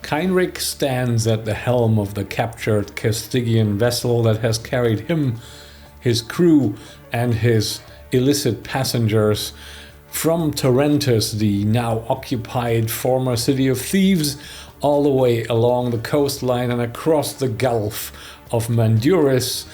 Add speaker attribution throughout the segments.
Speaker 1: Heinrich stands at the helm of the captured Castigian vessel that has carried him, his crew, and his illicit passengers from Tarentus, the now occupied former city of thieves, all the way along the coastline and across the Gulf of Manduris,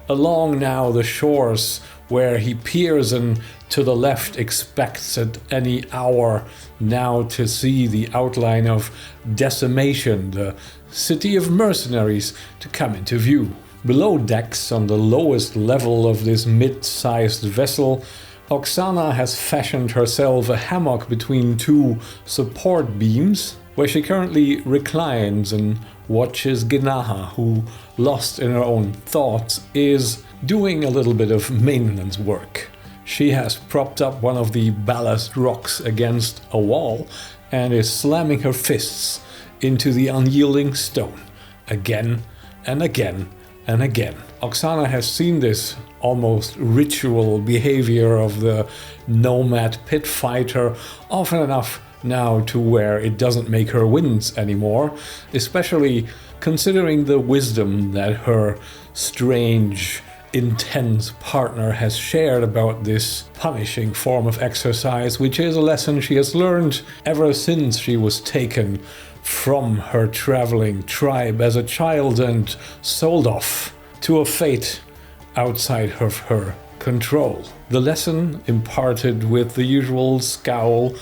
Speaker 1: along now the shores where he peers and to the left expects at any hour now to see the outline of Decimation, the city of mercenaries, to come into view. Below decks, on the lowest level of this mid-sized vessel, Oksana has fashioned herself a hammock between two support beams, where she currently reclines and watches Genaha, who, lost in her own thoughts, is doing a little bit of maintenance work. She has propped up one of the ballast rocks against a wall and is slamming her fists into the unyielding stone again and again and again. Oksana has seen this almost ritual behavior of the nomad pit fighter often enough now to where it doesn't make her wince anymore, especially considering the wisdom that her strange, intense partner has shared about this punishing form of exercise, which is a lesson she has learned ever since she was taken from her traveling tribe as a child and sold off to a fate outside of her control. The lesson, imparted with the usual scowl,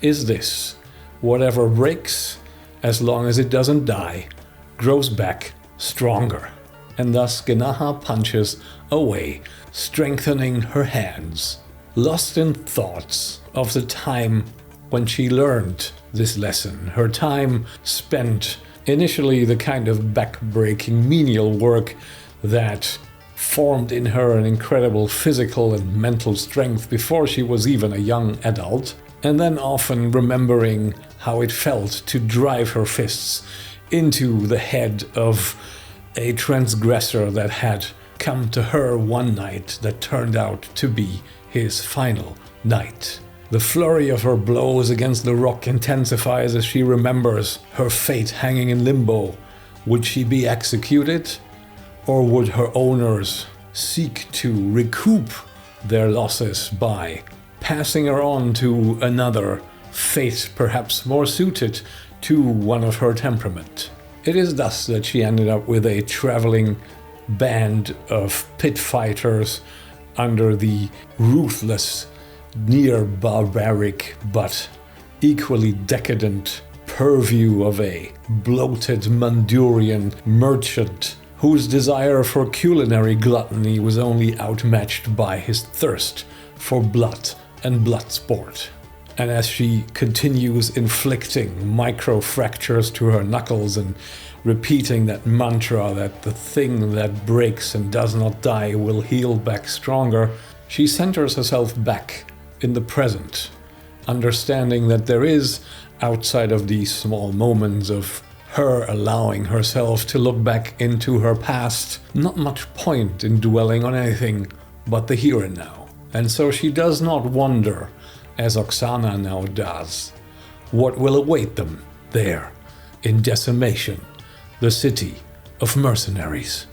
Speaker 1: is this: whatever breaks, as long as it doesn't die, grows back stronger. And thus Genaha punches away, strengthening her hands, lost in thoughts of the time when she learned this lesson, her time spent initially the kind of back-breaking menial work that formed in her an incredible physical and mental strength before she was even a young adult, and then often remembering how it felt to drive her fists into the head of a transgressor that had come to her one night that turned out to be his final night. The flurry of her blows against the rock intensifies as she remembers her fate hanging in limbo. Would she be executed? Or would her owners seek to recoup their losses by passing her on to another fate perhaps more suited to one of her temperament? It is thus that she ended up with a traveling band of pit fighters under the ruthless, near barbaric but equally decadent purview of a bloated Mandurian merchant whose desire for culinary gluttony was only outmatched by his thirst for blood and blood sport. And as she continues inflicting micro-fractures to her knuckles and repeating that mantra that the thing that breaks and does not die will heal back stronger, she centers herself back in the present, understanding that there is, outside of these small moments of her allowing herself to look back into her past, not much point in dwelling on anything but the here and now. And so she does not wonder, as Oksana now does, what will await them there in Decimation, the city of mercenaries.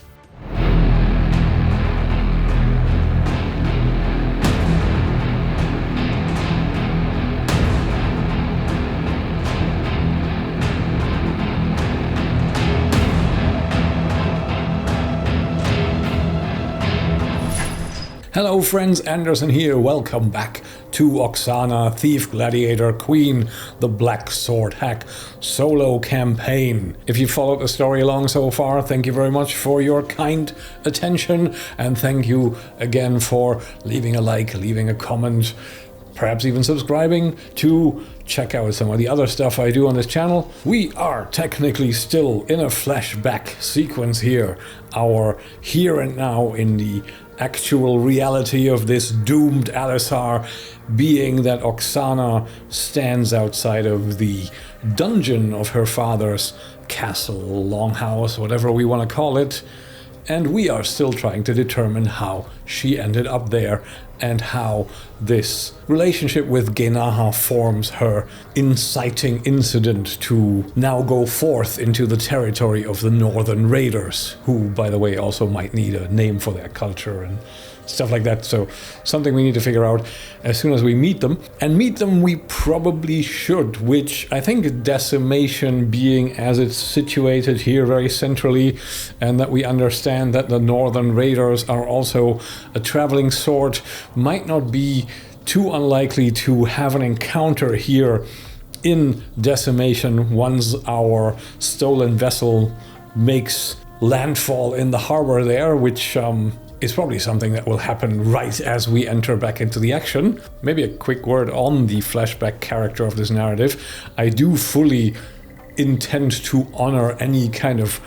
Speaker 1: Hello friends, Anderson here, welcome back to Oksana, Thief, Gladiator, Queen, the Black Sword Hack solo campaign. If you followed the story along so far, thank you very much for your kind attention, and thank you again for leaving a like, leaving a comment, perhaps even subscribing to check out some of the other stuff I do on this channel. We are technically still in a flashback sequence here, our here and now in the actual reality of this Doomed Alissar, being that Oksana stands outside of the dungeon of her father's castle, longhouse, whatever we want to call it, and we are still trying to determine how she ended up there, and how this relationship with Genaha forms her inciting incident to now go forth into the territory of the Northern Raiders, who, by the way, also might need a name for their culture and stuff like that. So something we need to figure out as soon as we meet them. And meet them we probably should, which I think Decimation being as it's situated here very centrally, and that we understand that the Northern Raiders are also a traveling sort, might not be too unlikely to have an encounter here in Decimation once our stolen vessel makes landfall in the harbor there, which is probably something that will happen right as we enter back into the action. Maybe a quick word on the flashback character of this narrative. I do fully intend to honor any kind of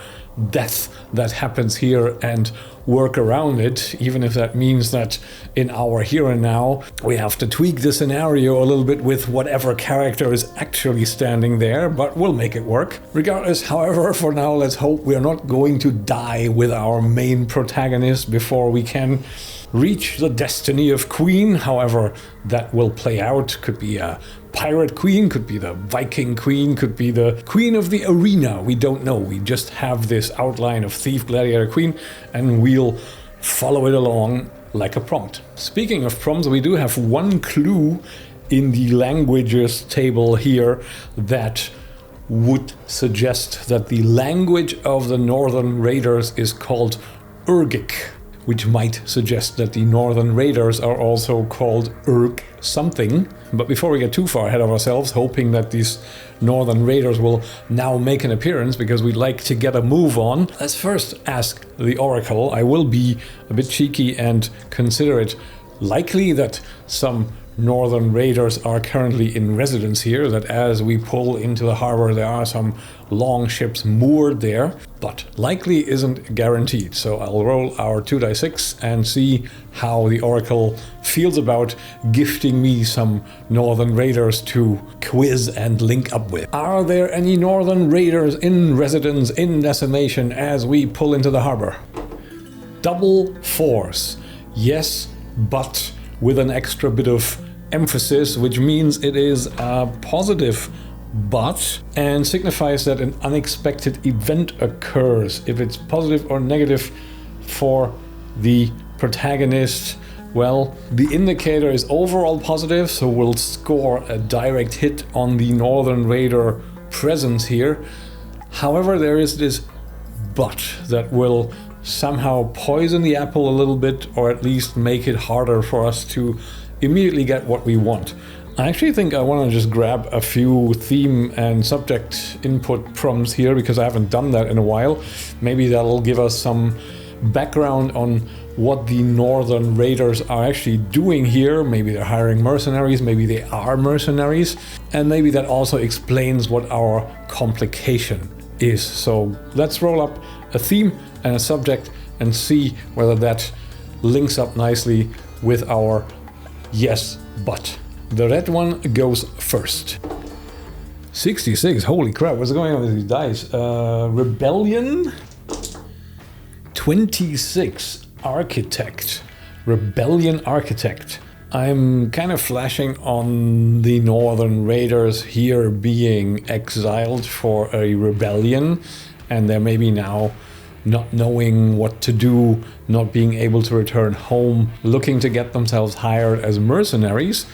Speaker 1: death that happens here and work around it, even if that means that in our here and now we have to tweak the scenario a little bit with whatever character is actually standing there, but we'll make it work. Regardless, however, for now, let's hope we're not going to die with our main protagonist before we can reach the destiny of Queen. However that will play out. Could be a pirate queen, could be the Viking queen, could be the queen of the arena. We don't know. We just have this outline of thief, gladiator, queen, and we'll follow it along like a prompt. Speaking of prompts, we do have one clue in the languages table here that would suggest that the language of the Northern Raiders is called Urgic, which might suggest that the Northern Raiders are also called Urg something. But before we get too far ahead of ourselves, hoping that these Northern Raiders will now make an appearance because we'd like to get a move on, let's first ask the Oracle. I will be a bit cheeky and consider it likely that some Northern Raiders are currently in residence here, that as we pull into the harbor there are some long ships moored there, but likely isn't guaranteed. So I'll roll our 2d6 and see how the Oracle feels about gifting me some Northern Raiders to quiz and link up with. Are there any Northern Raiders in residence in Decimation as we pull into the harbor? Double fours. Yes, but with an extra bit of emphasis, which means it is a positive but, and signifies that an unexpected event occurs. If it's positive or negative for the protagonist, well, the indicator is overall positive, so we'll score a direct hit on the Northern Raider presence here. However, there is this but that will somehow poison the apple a little bit, or at least make it harder for us to immediately get what we want. I actually think I want to just grab a few theme and subject input prompts here, because I haven't done that in a while. Maybe that'll give us some background on what the Northern Raiders are actually doing here. Maybe they're hiring mercenaries, maybe they are mercenaries, and maybe that also explains what our complication is. So let's roll up a theme and a subject and see whether that links up nicely with our yes, but. The red one goes first. 66, holy crap, what's going on with these dice? Rebellion? 26, Architect. Rebellion Architect. I'm kind of flashing on the Northern Raiders here being exiled for a rebellion, and they're maybe now not knowing what to do, not being able to return home, looking to get themselves hired as mercenaries,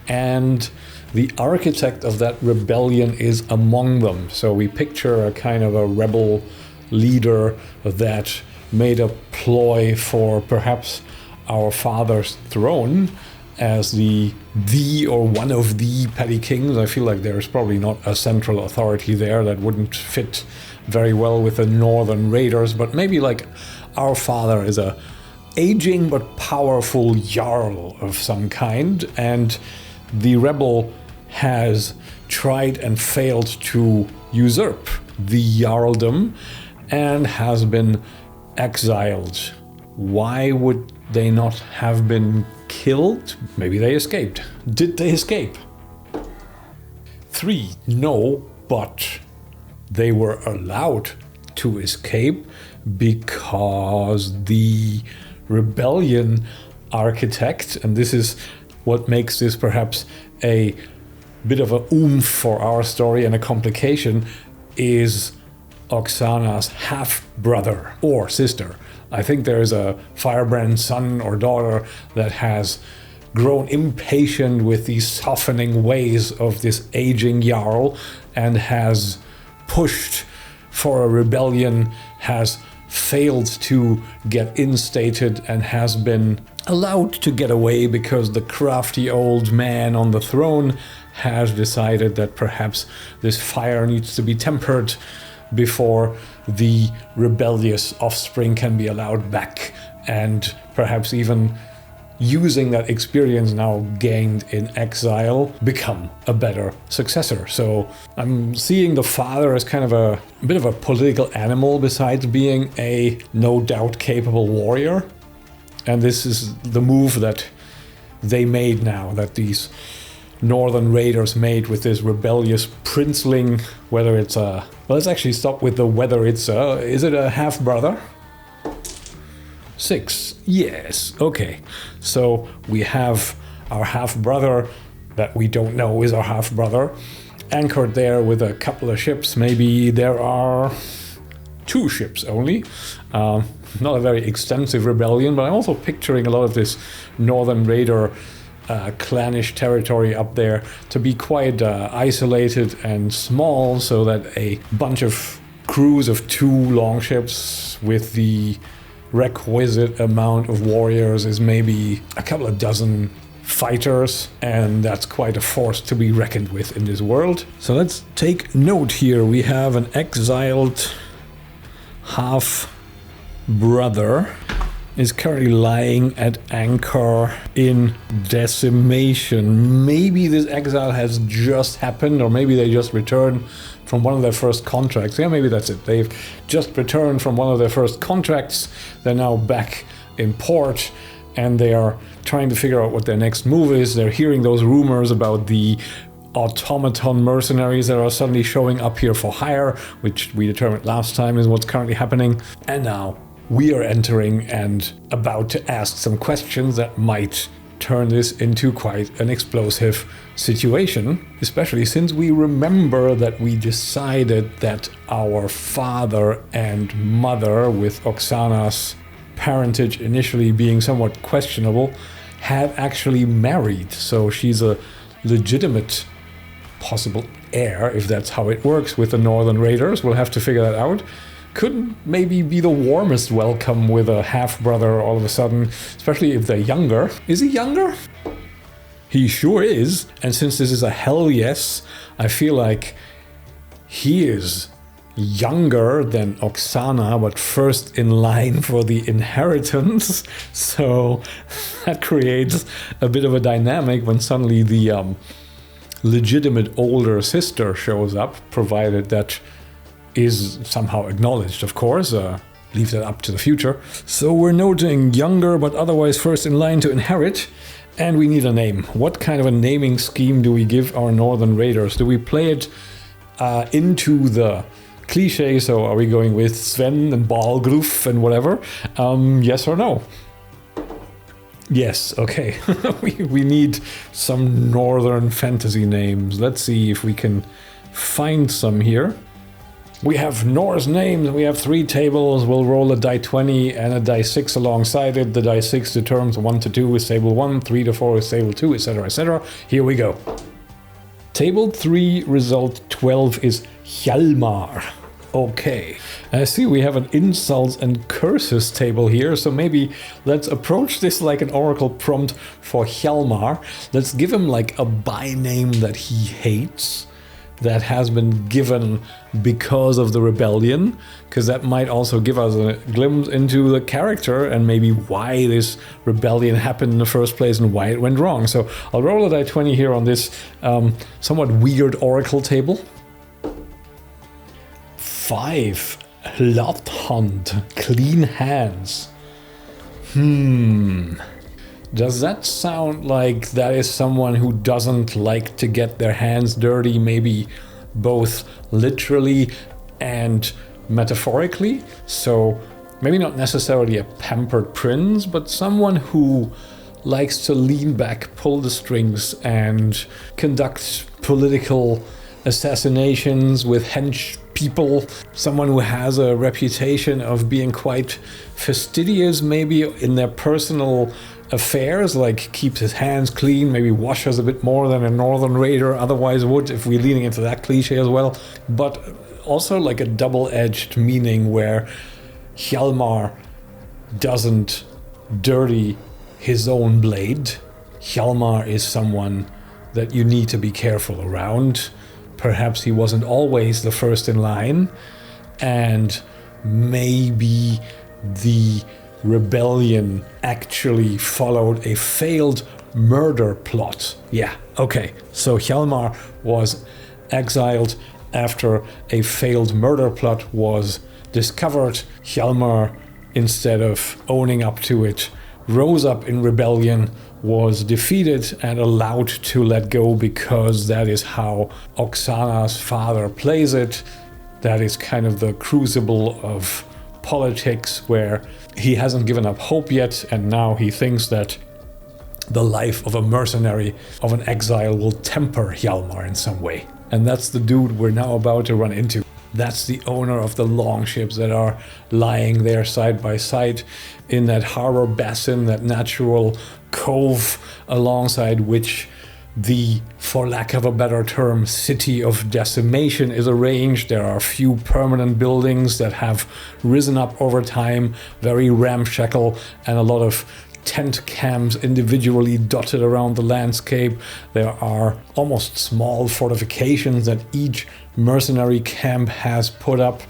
Speaker 1: and the architect of that rebellion is among them. So we picture a kind of a rebel leader that made a ploy for perhaps our father's throne as the or one of the petty kings. I feel like there's probably not a central authority there. That wouldn't fit very well with the Northern Raiders, but maybe like our father is a aging but powerful jarl of some kind, and the rebel has tried and failed to usurp the jarldom and has been exiled. Why would they not have been killed? Maybe they escaped. Did they escape? 3, no, but they were allowed to escape because the rebellion architect, and this is what makes this perhaps a bit of a oomph for our story and a complication, is Oksana's half-brother or sister. I think there's a firebrand son or daughter that has grown impatient with the softening ways of this aging Jarl and has pushed for a rebellion, has failed to get instated, and has been allowed to get away because the crafty old man on the throne has decided that perhaps this fire needs to be tempered before the rebellious offspring can be allowed back, and perhaps even using that experience now gained in exile, become a better successor. So I'm seeing the father as kind of a bit of a political animal besides being a no doubt capable warrior. And this is the move that they made now, that these northern raiders made with this rebellious princeling, whether it's a... Well, let's actually stop with the whether it's a... Is it a half-brother? 6. Yes. Okay. So we have our half-brother that we don't know is our half-brother anchored there with a couple of ships. Maybe there are 2 ships only. Not a very extensive rebellion, but I'm also picturing a lot of this northern raider clannish territory up there to be quite isolated and small, so that a bunch of crews of 2 longships with the requisite amount of warriors is maybe a couple of dozen fighters, and that's quite a force to be reckoned with in this world. So let's take note here. We have an exiled half-brother is currently lying at anchor in Decimation. Maybe this exile has just happened, or maybe they just returned from one of their first contracts. Yeah, maybe that's it. They've just returned from one of their first contracts. They're now back in port, and they are trying to figure out what their next move is. They're hearing those rumors about the automaton mercenaries that are suddenly showing up here for hire, which we determined last time is what's currently happening. And now we are entering and about to ask some questions that might turn this into quite an explosive situation, especially since we remember that we decided that our father and mother, with Oksana's parentage initially being somewhat questionable, had actually married. So she's a legitimate possible heir, if that's how it works with the Northern Raiders. We'll have to figure that out. Couldn't maybe be the warmest welcome with a half-brother all of a sudden, especially if they're younger. Is he younger? He sure is. And since this is a hell yes, I feel like he is younger than Oksana, but first in line for the inheritance. So that creates a bit of a dynamic when suddenly the legitimate older sister shows up, provided that is somehow acknowledged, of course. Leave that up to the future. So we're noting younger, but otherwise first in line to inherit. And we need a name. What kind of a naming scheme do we give our Northern Raiders? Do we play it into the cliche? So are we going with Sven and Balgruf and whatever? Yes or no? Yes, okay. we need some Northern fantasy names. Let's see if we can find some here. We have Norse names, we have 3 tables, we'll roll a die 20 and a die 6 alongside it. The die 6 determines 1 to 2 is table 1, 3 to 4 is table 2, etc, etc. Here we go. Table 3, result 12 is Hjalmar. Okay. I see we have an insults and curses table here, so maybe let's approach this like an oracle prompt for Hjalmar. Let's give him like a by-name that he hates, that has been given because of the rebellion, because that might also give us a glimpse into the character and maybe why this rebellion happened in the first place and why it went wrong. So I'll roll a die 20 here on this somewhat weird oracle table. 5, Lothhunt, clean hands. Does that sound like that is someone who doesn't like to get their hands dirty, maybe both literally and metaphorically? So maybe not necessarily a pampered prince, but someone who likes to lean back, pull the strings, and conduct political assassinations with hench people. Someone who has a reputation of being quite fastidious, maybe in their personal affairs, like keeps his hands clean, maybe washes a bit more than a northern raider otherwise would, if we're leaning into that cliche as well. But also like a double-edged meaning where Hjalmar doesn't dirty his own blade. Hjalmar is someone that you need to be careful around. Perhaps he wasn't always the first in line, and maybe the rebellion actually followed a failed murder plot. Yeah, okay. So Hjalmar was exiled after a failed murder plot was discovered. Hjalmar, instead of owning up to it, rose up in rebellion, was defeated and allowed to let go, because that is how Oksana's father plays it. That is kind of the crucible of politics, where he hasn't given up hope yet, and now he thinks that the life of a mercenary, of an exile, will temper Hjalmar in some way. And that's the dude we're now about to run into. That's the owner of the longships that are lying there side by side in that harbor basin, that natural cove alongside which the, for lack of a better term, city of Decimation is arranged. There are a few permanent buildings that have risen up over time, very ramshackle, and a lot of tent camps individually dotted around the landscape. There are almost small fortifications that each mercenary camp has put up.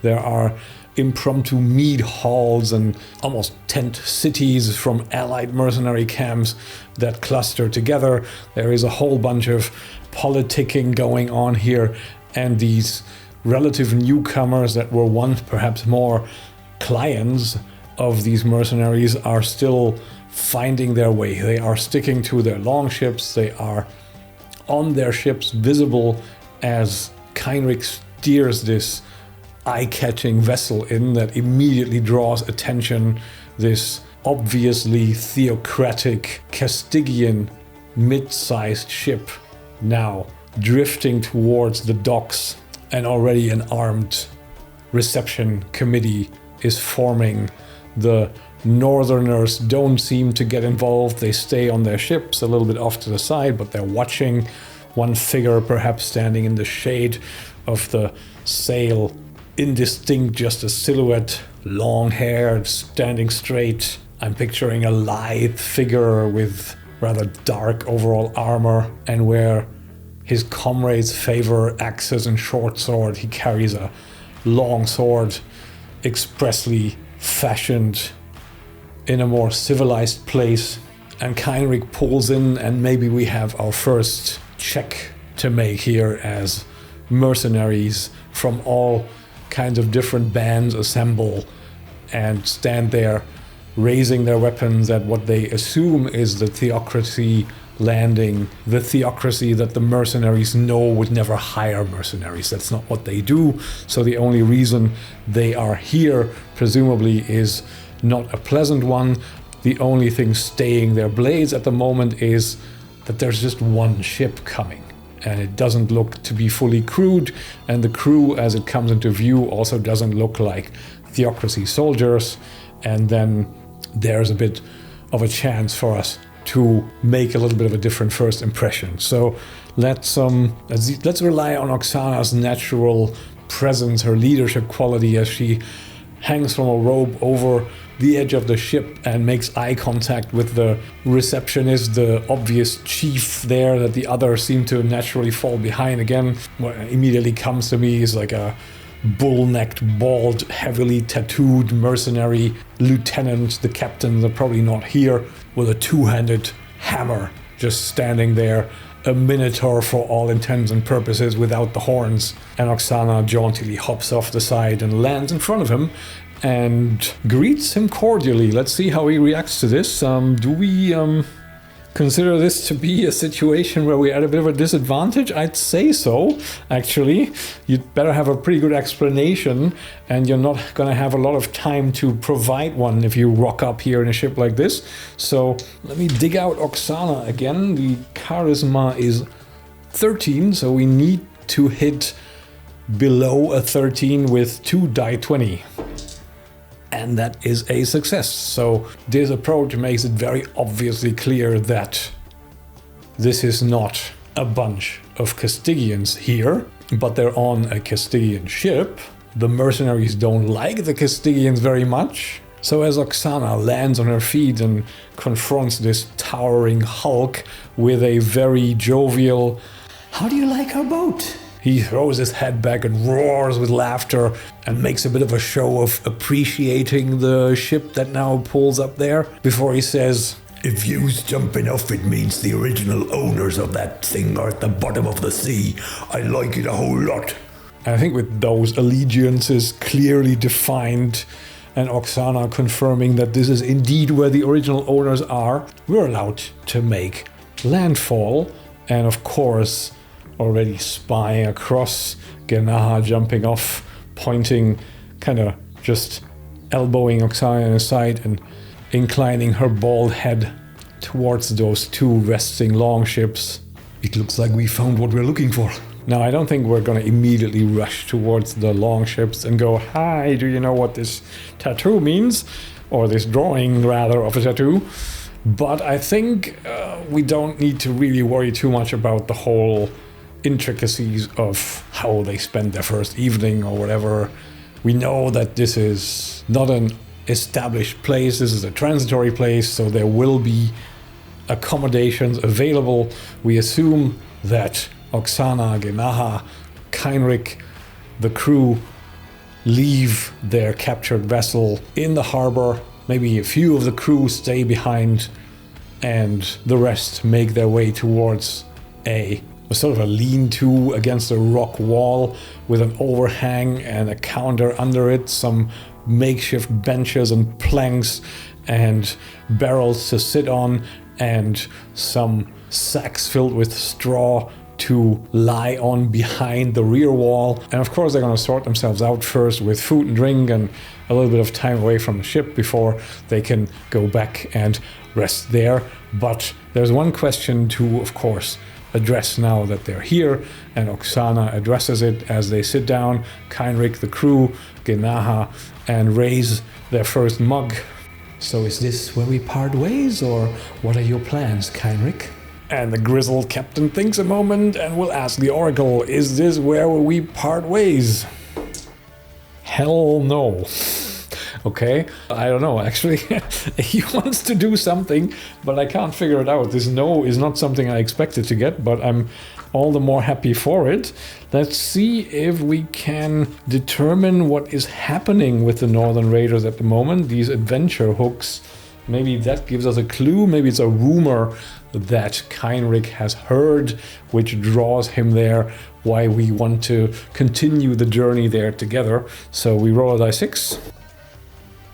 Speaker 1: There are impromptu mead halls and almost tent cities from allied mercenary camps that cluster together. There is a whole bunch of politicking going on here, and these relative newcomers that were once perhaps more clients of these mercenaries are still finding their way. They are sticking to their longships. They are on their ships, visible as Heinrich steers this eye-catching vessel in that immediately draws attention. This obviously theocratic Castigian mid-sized ship now drifting towards the docks, and already an armed reception committee is forming. The Northerners don't seem to get involved. They stay on their ships a little bit off to the side, but they're watching. One figure perhaps standing in the shade of the sail, indistinct, just a silhouette, long-haired, standing straight. I'm picturing a lithe figure with rather dark overall armor, and where his comrades favor axes and short sword, he carries a long sword expressly fashioned in a more civilized place. And Heinrich pulls in, and maybe we have our first check to make here as mercenaries from all kinds of different bands assemble and stand there raising their weapons at what they assume is the theocracy landing, the theocracy that the mercenaries know would never hire mercenaries. That's not what they do. So the only reason they are here, presumably, is not a pleasant one. The only thing staying their blades at the moment is that there's just one ship coming, and it doesn't look to be fully crewed, and the crew as it comes into view also doesn't look like theocracy soldiers. And then there's a bit of a chance for us to make a little bit of a different first impression. So let's rely on Oksana's natural presence, her leadership quality, as she hangs from a rope over the edge of the ship and makes eye contact with the receptionist, the obvious chief there that the others seem to naturally fall behind. Again, what immediately comes to me is like a bull-necked, bald, heavily tattooed mercenary lieutenant. The captains are probably not here, with a two-handed hammer just standing there, a minotaur for all intents and purposes without the horns. And Oksana jauntily hops off the side and lands in front of him and greets him cordially. Let's see how he reacts to this. Do we consider this to be a situation where we're at a bit of a disadvantage? I'd say so, actually. You'd better have a pretty good explanation, and you're not going to have a lot of time to provide one if you rock up here in a ship like this. So let me dig out Oksana again. The charisma is 13, so we need to hit below a 13 with 2 die 20. And that is a success. So this approach makes it very obviously clear that this is not a bunch of Castigians here, but they're on a Castigian ship. The mercenaries don't like the Castigians very much. So as Oksana lands on her feet and confronts this towering hulk with a very jovial, "How do you like our boat?" He throws his head back and roars with laughter and makes a bit of a show of appreciating the ship that now pulls up there before he says,
Speaker 2: "If you's jumping off, it means the original owners of that thing are at the bottom of the sea. I like it a whole lot."
Speaker 1: I think with those allegiances clearly defined and Oksana confirming that this is indeed where the original owners are, we're allowed to make landfall. And of course, already spying across, Genaha jumping off, pointing, kind of just elbowing Oksana in the side and inclining her bald head towards those 2 resting longships.
Speaker 2: "It looks like we found what we're looking for."
Speaker 1: Now, I don't think we're going to immediately rush towards the longships and go, "Hi, do you know what this tattoo means?" Or this drawing, rather, of a tattoo. But I think we don't need to really worry too much about the whole intricacies of how they spend their first evening or whatever. We know that this is not an established place, this is a transitory place, so there will be accommodations available. We assume that Oksana, Genaha, Keinrich, the crew leave their captured vessel in the harbor. Maybe a few of the crew stay behind and the rest make their way towards a sort of a lean-to against a rock wall with an overhang and a counter under it, some makeshift benches and planks and barrels to sit on, and some sacks filled with straw to lie on behind the rear wall. And of course they're going to sort themselves out first with food and drink and a little bit of time away from the ship before they can go back and rest there. But there's one question to, of course, address now that they're here, and Oksana addresses it as they sit down, Keinrich, the crew, Genaha, and raise their first mug. "So is this where we part ways, or what are your plans, Keinrich?" And the grizzled captain thinks a moment and will ask the oracle, "Is this where we part ways?" Hell no. Okay, I don't know, actually. He wants to do something, but I can't figure it out. This no is not something I expected to get, but I'm all the more happy for it. Let's see if we can determine what is happening with the Northern Raiders at the moment. These adventure hooks, maybe that gives us a clue. Maybe it's a rumor that Keinrich has heard, which draws him there, why we want to continue the journey there together. So we roll a die 6.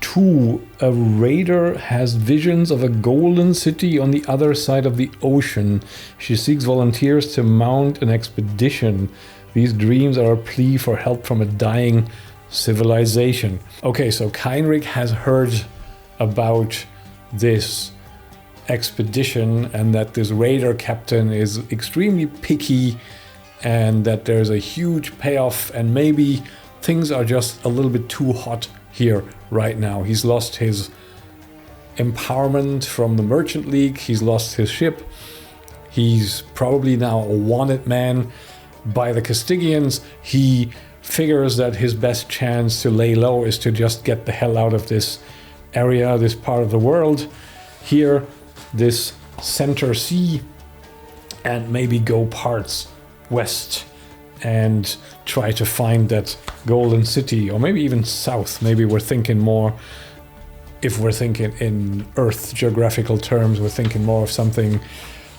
Speaker 1: 2. A raider has visions of a golden city on the other side of the ocean. She seeks volunteers to mount an expedition. These dreams are a plea for help from a dying civilization. Okay, so Keinrich has heard about this expedition and that this raider captain is extremely picky and that there's a huge payoff, and maybe things are just a little bit too hot here right now. He's lost his empowerment from the Merchant League, he's lost his ship, he's probably now a wanted man by the Castigians. He figures that his best chance to lay low is to just get the hell out of this area, this part of the world here, this center sea, and maybe go parts west and try to find that golden city, or maybe even south. Maybe we're thinking more, if we're thinking in Earth geographical terms, we're thinking more of something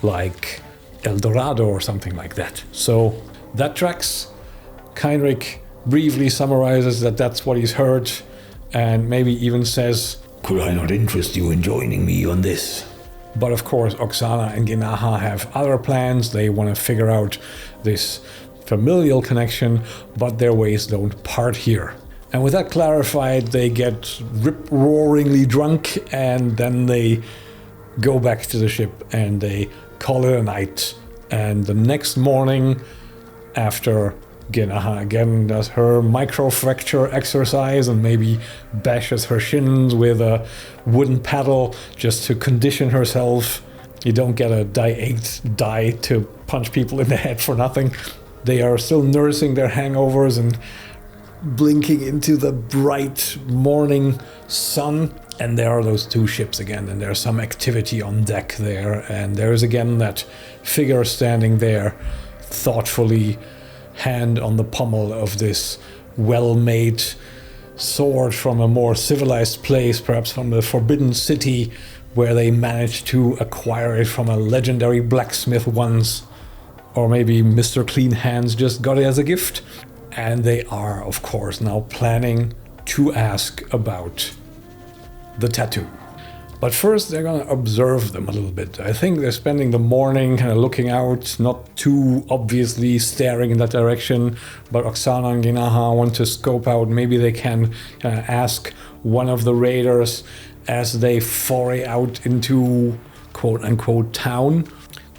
Speaker 1: like El Dorado or something like that. So that tracks. Keinrich briefly summarizes that that's what he's heard, and maybe even says,
Speaker 2: "Could I not interest you in joining me on this?"
Speaker 1: But of course, Oksana and Genaha have other plans. They want to figure out this familial connection, but their ways don't part here. And with that clarified, they get rip-roaringly drunk, and then they go back to the ship and they call it a night. And the next morning, after Genaha again does her microfracture exercise and maybe bashes her shins with a wooden paddle just to condition herself. You don't get a die to punch people in the head for nothing. They are still nursing their hangovers and blinking into the bright morning sun. And there are those two ships again, and there's some activity on deck there. And there is again that figure standing there, thoughtfully, hand on the pommel of this well-made sword from a more civilized place, perhaps from the Forbidden City, where they managed to acquire it from a legendary blacksmith once. Or maybe Mr. Clean Hands just got it as a gift. And they are, of course, now planning to ask about the tattoo. But first they're gonna observe them a little bit. I think they're spending the morning kind of looking out, not too obviously staring in that direction, but Oksana and Genaha want to scope out. Maybe they can ask one of the raiders as they foray out into quote-unquote town.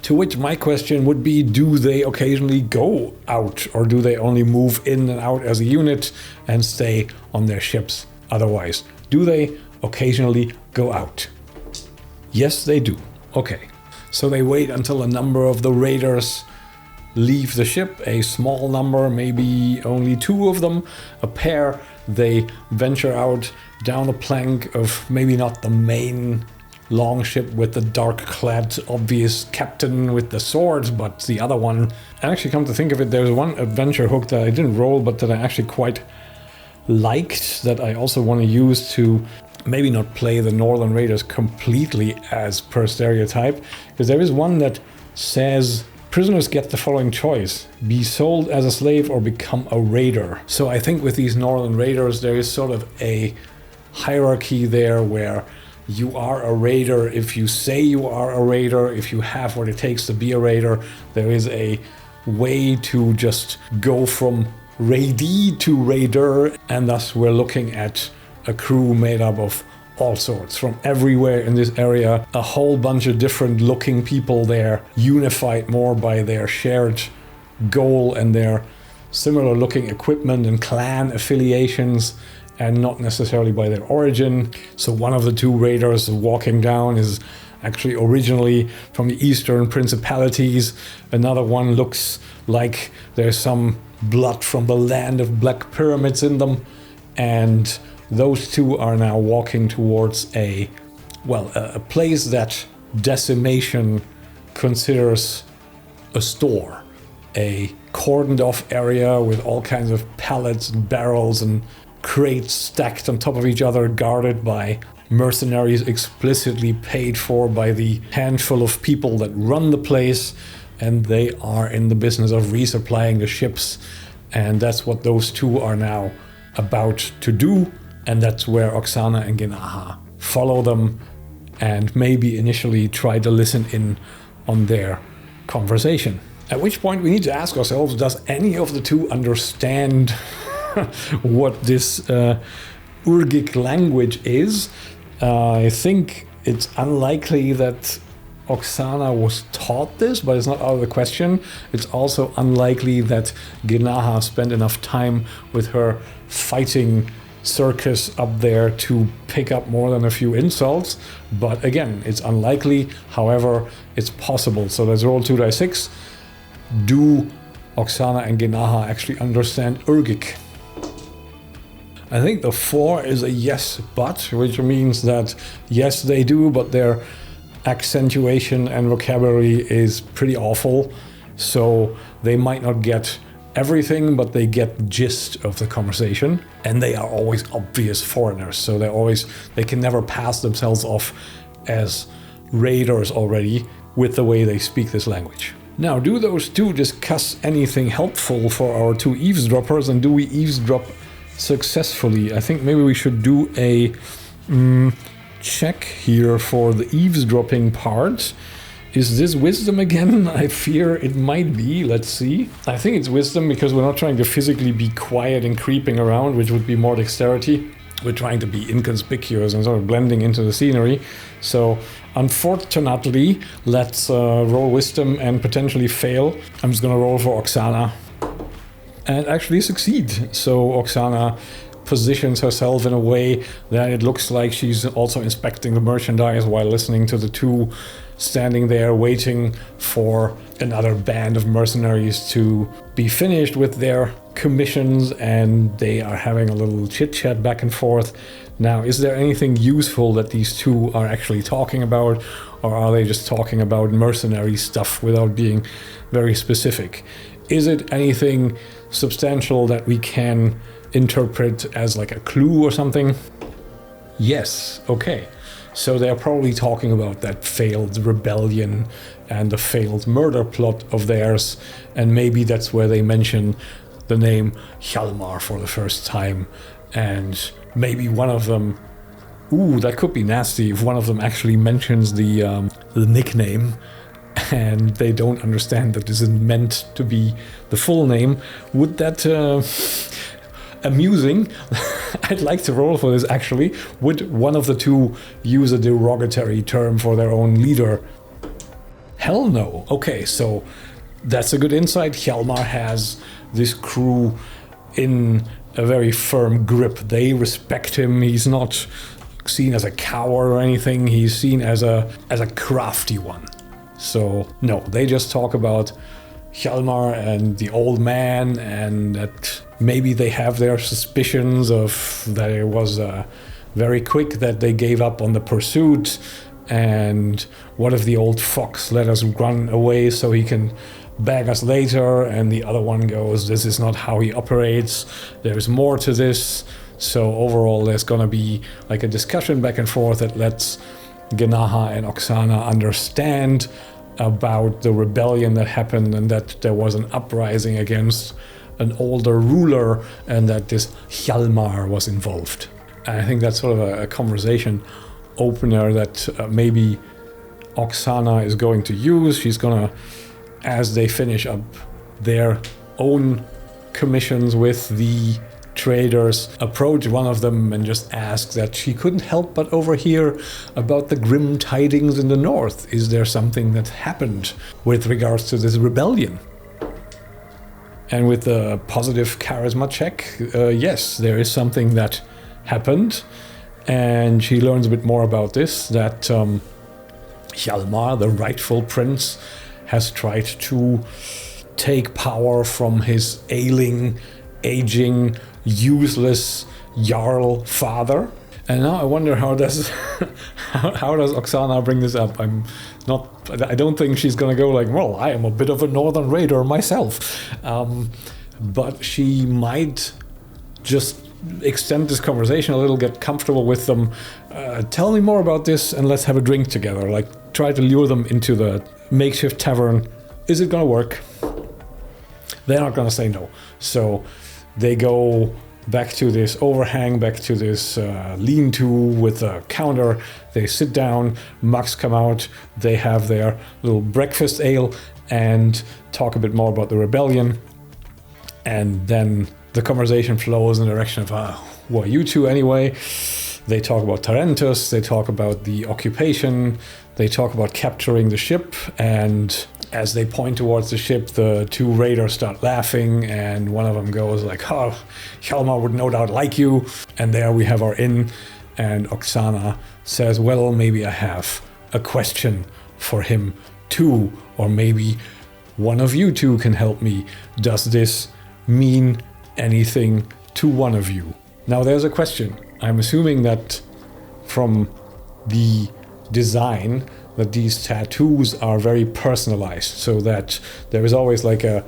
Speaker 1: To which my question would be, do they occasionally go out, or do they only move in and out as a unit and stay on their ships otherwise? Do they occasionally go out? Yes, they do. Okay. So they wait until a number of the raiders leave the ship, a small number, maybe only two of them, a pair. They venture out down a plank of maybe not the main long ship with the dark-clad obvious captain with the swords, but the other one. And actually, come to think of it, there's one adventure hook that I didn't roll, but that I actually quite liked, that I also want to use to maybe not play the Northern Raiders completely as per stereotype, because there is one that says prisoners get the following choice: be sold as a slave or become a raider. So I think with these Northern Raiders there is sort of a hierarchy there where you are a raider if you say you are a raider, if you have what it takes to be a raider. There is a way to just go from raidee to raider, and thus we're looking at a crew made up of all sorts from everywhere in this area, a whole bunch of different looking people there, unified more by their shared goal and their similar looking equipment and clan affiliations, and not necessarily by their origin. So one of the two raiders walking down is actually originally from the Eastern Principalities. Another one looks like there's some blood from the land of Black Pyramids in them, and those two are now walking towards a place that Decimation considers a store, a cordoned off area with all kinds of pallets and barrels and crates stacked on top of each other, guarded by mercenaries explicitly paid for by the handful of people that run the place, and they are in the business of resupplying the ships, and that's what those two are now about to do. And that's where Oksana and Genaha follow them and maybe initially try to listen in on their conversation. At which point we need to ask ourselves, does any of the two understand what this Urgic language is? I think it's unlikely that Oksana was taught this, but it's not out of the question. It's also unlikely that Genaha spent enough time with her fighting circus up there to pick up more than a few insults. But again, it's unlikely. However, it's possible. So let's roll 2d6. Do Oksana and Genaha actually understand Urgic? I think the 4 is a yes, but, which means that yes, they do, but their accentuation and vocabulary is pretty awful. So they might not get everything, but they get the gist of the conversation, and they are always obvious foreigners, so they can never pass themselves off as raiders already with the way they speak this language. Now, do those two discuss anything helpful for our two eavesdroppers, and do we eavesdrop successfully? I think maybe we should do a check here for the eavesdropping part. Is this wisdom again? I fear it might be. Let's see. I think it's wisdom because we're not trying to physically be quiet and creeping around, which would be more dexterity. We're trying to be inconspicuous and sort of blending into the scenery. So unfortunately, let's roll wisdom and potentially fail. I'm just gonna roll for Oksana and actually succeed. So Oksana positions herself in a way that it looks like she's also inspecting the merchandise while listening to the two standing there waiting for another band of mercenaries to be finished with their commissions, and they are having a little chit-chat back and forth. Now, is there anything useful that these two are actually talking about, or are they just talking about mercenary stuff without being very specific? Is it anything substantial that we can interpret as like a clue or something? Yes, okay. So they're probably talking about that failed rebellion and the failed murder plot of theirs, and maybe that's where they mention the name Hjalmar for the first time, and maybe one of them, ooh, that could be nasty if one of them actually mentions the nickname and they don't understand that this is meant to be the full name. Would that amusing? I'd like to roll for this actually. Would one of the two use a derogatory term for their own leader? Hell no. Okay, so that's a good insight. Hjalmar has this crew in a very firm grip. They respect him. He's not seen as a coward or anything. He's seen as a crafty one. So no, they just talk about Hjalmar and the old man, and that maybe they have their suspicions of that it was very quick that they gave up on the pursuit, and what if the old fox let us run away so he can bag us later? And the other one goes, this is not how he operates, there's more to this. So overall there's gonna be like a discussion back and forth that lets Genaha and Oksana understand about the rebellion that happened, and that there was an uprising against an older ruler, and that this Hjalmar was involved. And I think that's sort of a conversation opener that maybe Oksana is going to use. She's gonna, as they finish up their own commissions with the traders, approach one of them and just ask that she couldn't help but overhear about the grim tidings in the north. Is there something that happened with regards to this rebellion? And with the positive charisma check, yes, there is something that happened, and she learns a bit more about this, that Hjalmar, the rightful prince, has tried to take power from his ailing, aging, useless Jarl father. And now I wonder how does Oksana bring this up? I don't think she's gonna go like, well, I am a bit of a northern raider myself. But she might just extend this conversation a little, get comfortable with them. Tell me more about this and let's have a drink together. Like, try to lure them into the makeshift tavern. Is it gonna work? They're not gonna say no. So they go back to this overhang, back to this lean-to with a counter. They sit down, mugs come out, they have their little breakfast ale and talk a bit more about the rebellion. And then the conversation flows in the direction of, who are you two anyway? They talk about Tarentus, they talk about the occupation, they talk about capturing the ship, and as they point towards the ship, the two raiders start laughing, and one of them goes like, oh, Hjalmar would no doubt like you. And there we have our inn, and Oksana says, well, maybe I have a question for him too, or maybe one of you two can help me. Does this mean anything to one of you? Now there's a question. I'm assuming that from the design that these tattoos are very personalized, so that there is always like a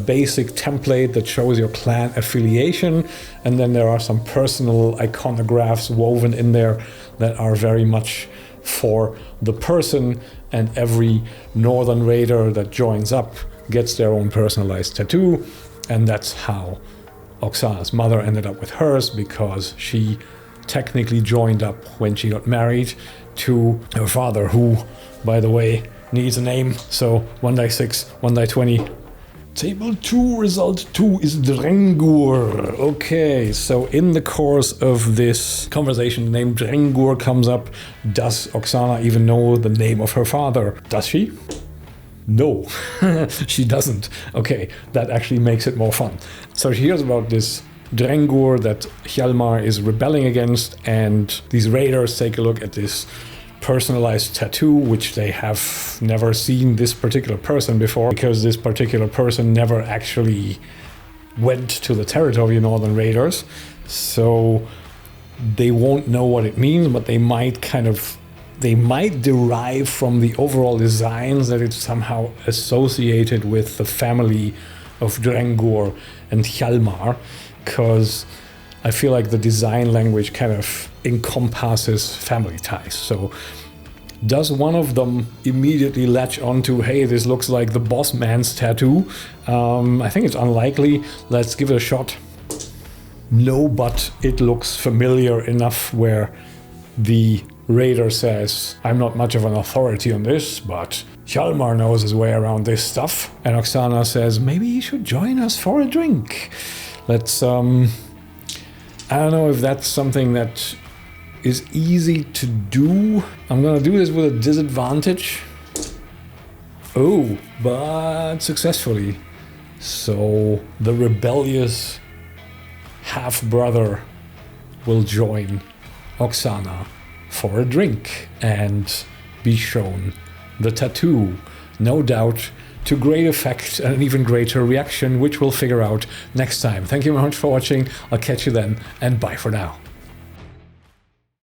Speaker 1: basic template that shows your clan affiliation, and then there are some personal iconographs woven in there that are very much for the person, and every northern raider that joins up gets their own personalized tattoo. And that's how Oksana's mother ended up with hers, because she technically joined up when she got married to her father, who, by the way, needs a name. So 1 die 6, 1 die 20. Table 2, result 2 is Drengur. Okay, so in the course of this conversation, the name Drengur comes up. Does Oksana even know the name of her father? Does she? No, she doesn't. Okay, that actually makes it more fun. So she hears about this Drengur that Hjalmar is rebelling against, and these raiders take a look at this personalized tattoo, which they have never seen this particular person before, because this particular person never actually went to the territory of the Northern Raiders. So they won't know what it means, but they might derive from the overall designs that it's somehow associated with the family of Drengur and Hjalmar, because I feel like the design language kind of encompasses family ties. So does one of them immediately latch onto, hey, this looks like the boss man's tattoo? I think it's unlikely. Let's give it a shot. No, but it looks familiar enough where the raider says, I'm not much of an authority on this, but Hjalmar knows his way around this stuff. And Oksana says, maybe you should join us for a drink. Let's, I don't know if that's something that is easy to do. I'm gonna do this with a disadvantage. Oh, but successfully. So the rebellious half-brother will join Oksana for a drink and be shown the tattoo. No doubt to great effect and an even greater reaction, which we'll figure out next time. Thank you very much for watching. I'll catch you then, and bye for now.